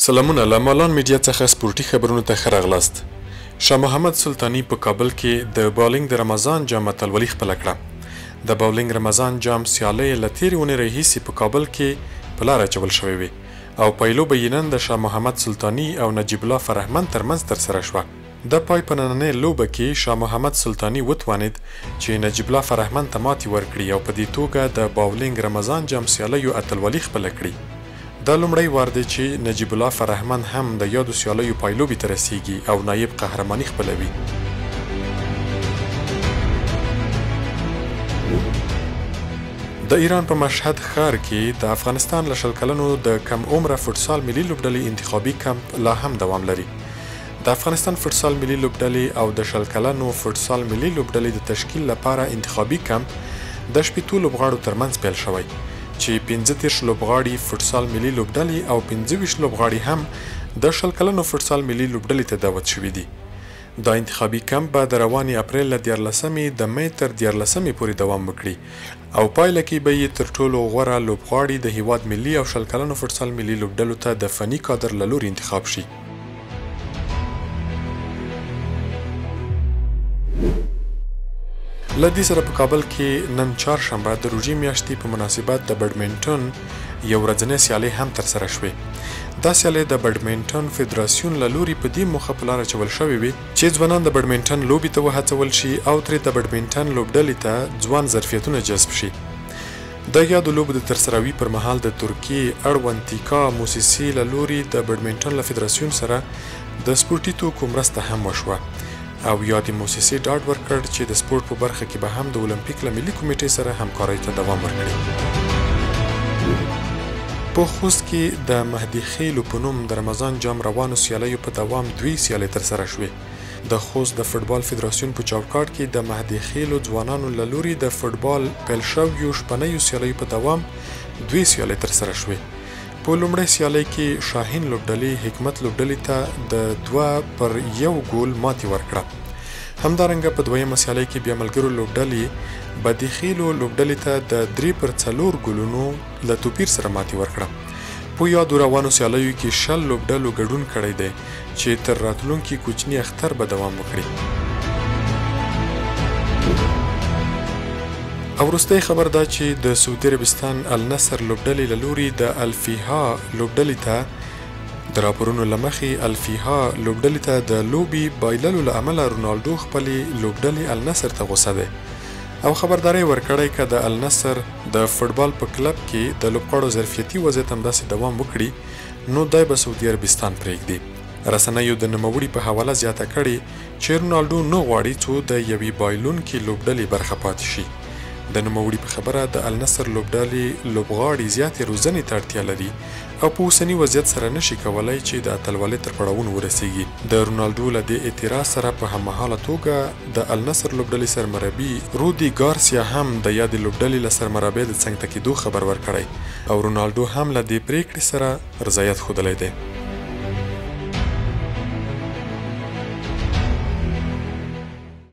سلامونه له مالان میډیا څخه سپورتي خبرونو ته ښه راغلاست. شاه محمد سلطاني په کابل کې د باولینګ د رمضان جام اتلولي خپله کړه. د باولینګ رمضان جام سیالۍ له تېرې اونۍ راهیسې په کابل کې په لاره اچول شوې وې او پایلوبه یې نن د شاه محمد سلطاني او نجیب الله فرهمند ترمنځ ترسره شوه. د پای په نننۍ لوبه کې شاه محمد سلطاني وتوانید چې نجیب الله فرهمند ته ماتې ورکړي او په دې توګه د باولینګ رمضان جام سیالیو اتلولي خپله کړي. دا لومړی وار دی چې نجیب الله فرهمند هم د یادو سیالیو پایلوبې ته رسیږي او نایب قهرماني خپلوي. د ایران په مشهد ښار کې د افغانستان له شل کلنو د کم عمره فوټسال ملي لوبډلې انتخابي کمپ لا هم دوام لري. د افغانستان فوټسال ملي لوبډلې او د شل کلنو فوټسال ملي لوبډلې د تشکیل لپاره انتخابي کمپ د شپېتو لوبغاړو ترمنځ پیل شوی چې 35 لوبغاړي فوټسال ملي لوبډلې او 25 لوبغاړي هم د شل کلنو فوټسال ملي لوبډلې ته دعوت شوي دي. دا انتخابي کمپ به د روانې اپریل له 14مې د مې تر 14مې پورې دوام وکړي او پایله کې به یې تر ټولو غوره لوبغاړي د هیواد ملي او شل کلنو فوټسال ملي لوبډلو ته د فني کادر له لوري انتخاب شي. له دې سره په کابل کې نن چهارشنبه د روژې میاشتې په مناسبت د بیډمنټن یو ورځنۍ سیالۍ هم ترسره شوې. دا سیالۍ د بیډمنټن فدراسیون له لوري په دې موخه په لاره اچول شوې وې چې ځوانان د بیډمنټن لوبې ته وهڅول شي او ترې د بیډمنټن لوبډلې ته ځوان ظرفیتونه جذب شي. د یادو لوبو د ترسروي پر مهال د ترکیې اړوند تیکا موسسې له لوري د بیډمنټن له فدراسیون سره د سپورتي توکو مرسته هم وشوه او یادې موسسې ډاډ ورکړ چې د سپورت په برخه کې به هم د اولمپیک له ملي کمیټې سره همکارۍ ته دوام ورکړي. په خوست کې د مهدي خیلو په نوم د رمضان جام روانو سیالیو په دوام 2 سیالۍ ترسره شوې. د خوست د فوټبال فدراسیون په چوکاټ کې د مهدي خیلو ځوانانو له لوري د فوټبال پیل شویو شپنیو سیالیو په دوام 2 سیالۍ ترسره شوې. په لومړۍ سیالۍ کې شاهین لوبډلې حکمت لوبډلې ته د 2-1 ګول ماتې ورکړه. همدارنګه په دویمه سیالۍ کې بیا ملګرو لوبډلې بدي خیلو لوبډلې ته د 3-4 ګولونو له توپیر سره ماتې ورکړه. په یادو روانو سیالیو کې 60 لوبډلو ګډون کړی دی چې تر راتلونکي کوچني اختر به دوام وکړي. او وروستی خبر دا چې د سعودي عربستان النصر لوبډلې له لوري د الفیها لوبډلې ته د راپورونو له مخې الفیها لوبډلې ته د لوبې بایللو له امله رونالډو خپلې لوبډلې النصر ته غوسه دی او خبرداری ورکړی که د النصر د فوټبال په کلب کې د لوبغاړو ظرفیتي وضعیت همداسې دوام وکړي نو دی به سعودي عربستان پرېږدي. رسنیو د نوموړي په حواله زیاته کړې چې رونالډو نه غواړي څو د یوې بایلونکې لوبډلې برخه پاتې شي. د نوموړي په خبره د النصر لوبډلې لوبغاړي زیاتې روزنې ته اړتیا لري او په اوسني وضعیت سره نشي کولی چې د اتلولۍ تر پړاوونو ورسیږي. د رونالډو له دې اعتراض سره په هممهاله توګه د النصر لوبډلې سرمربي رودي ګارسیا هم د یادې لوبډلې له سرمربۍ د څنګ ته کېدو خبر ورکړی او رونالډو هم له دې پریکړې سره رضایت ښودلی دی.